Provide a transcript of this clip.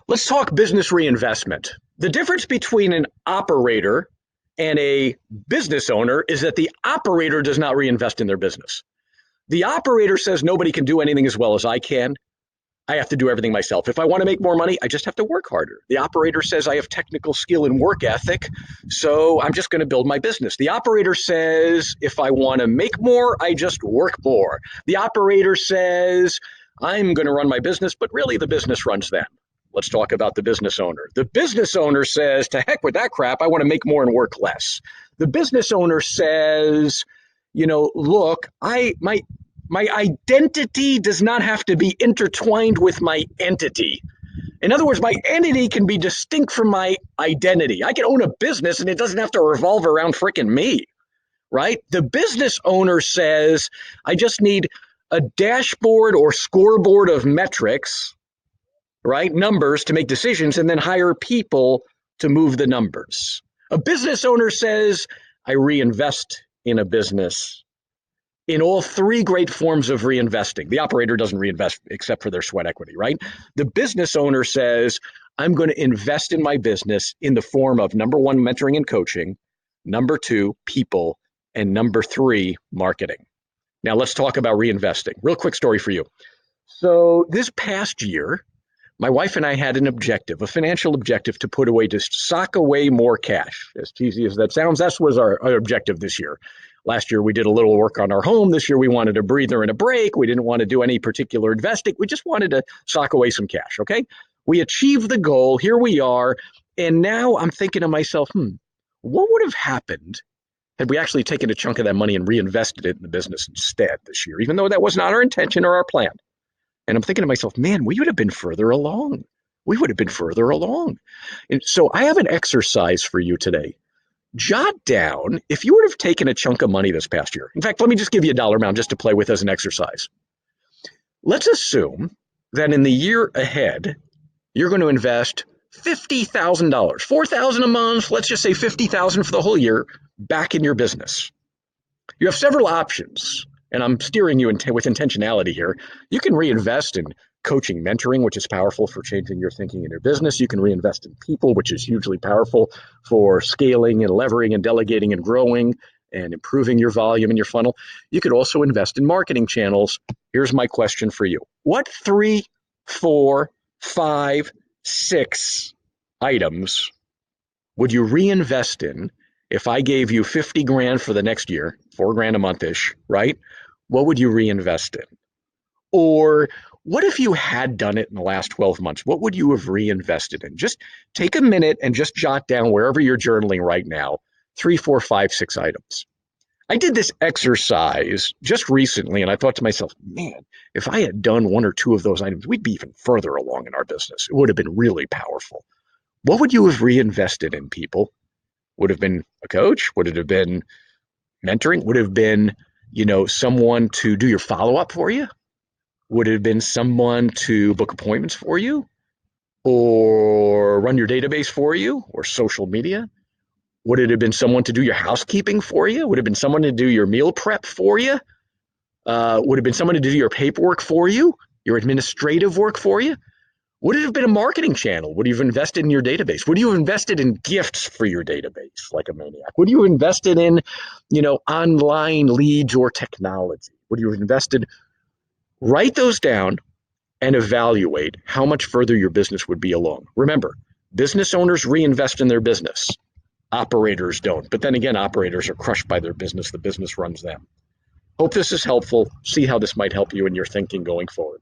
Let's talk business reinvestment. The difference between an operator and a business owner is that the operator does not reinvest in their business. The operator says nobody can do anything as well as I can. I have to do everything myself. If I want to make more money, I just have to work harder. The operator says I have technical skill and work ethic, so I'm just going to build my business. The operator says if I want to make more, I just work more. The operator says I'm going to run my business, but really the business runs them. Let's talk about the business owner. The business owner says, to heck with that crap, I want to make more and work less. The business owner says, look, my identity does not have to be intertwined with my entity. In other words, my entity can be distinct from my identity. I can own a business and it doesn't have to revolve around freaking me, right? The business owner says, I just need a dashboard or scoreboard of metrics, right? Numbers to make decisions, and then hire people to move the numbers. A business owner says, I reinvest in a business. In all three great forms of reinvesting. The operator doesn't reinvest except for their sweat equity, right? The business owner says, I'm going to invest in my business in the form of number one, mentoring and coaching, number two, people, and number three, marketing. Now let's talk about reinvesting. Real quick story for you. So this past year, my wife and I had an objective, a financial objective to sock away more cash. As cheesy as that sounds, that was our objective this year. Last year, we did a little work on our home. This year, we wanted a breather and a break. We didn't want to do any particular investing. We just wanted to sock away some cash, okay? We achieved the goal. Here we are. And now I'm thinking to myself, what would have happened had we actually taken a chunk of that money and reinvested it in the business instead this year, even though that was not our intention or our plan? And I'm thinking to myself, man, we would have been further along. We would have been further along. And so I have an exercise for you today. Jot down, if you would have taken a chunk of money this past year. In fact, let me just give you a dollar amount just to play with as an exercise. Let's assume that in the year ahead, you're going to invest $50,000, $4,000 a month, let's just say $50,000 for the whole year back in your business. You have several options, and I'm steering you with intentionality here. You can reinvest in coaching, mentoring, which is powerful for changing your thinking in your business. You can reinvest in people, which is hugely powerful for scaling and levering and delegating and growing and improving your volume and your funnel. You could also invest in marketing channels. Here's my question for you. What 3, 4, 5, 6 items would you reinvest in if I gave you 50 grand for the next year, 4 grand a month-ish, right? What would you reinvest in? Or what if you had done it in the last 12 months? What would you have reinvested in? Just take a minute and just jot down wherever you're journaling right now, 3, 4, 5, 6 items. I did this exercise just recently, and I thought to myself, man, if I had done 1 or 2 of those items, we'd be even further along in our business. It would have been really powerful. What would you have reinvested in, people? Would have been a coach? Would it have been mentoring? Would it have been, someone to do your follow-up for you? Would it have been someone to book appointments for you or run your database for you or social media? Would it have been someone to do your housekeeping for you? Would it have been someone to do your meal prep for you? Would it have been someone to do your paperwork for you, your administrative work for you? Would it have been a marketing channel? Would you have invested in your database? Would you have invested in gifts for your database like a maniac? Would you have invested in, online leads or technology? Would you have invested? Write those down and evaluate how much further your business would be along. Remember, business owners reinvest in their business. Operators don't. But then again, operators are crushed by their business. The business runs them. Hope this is helpful. See how this might help you in your thinking going forward.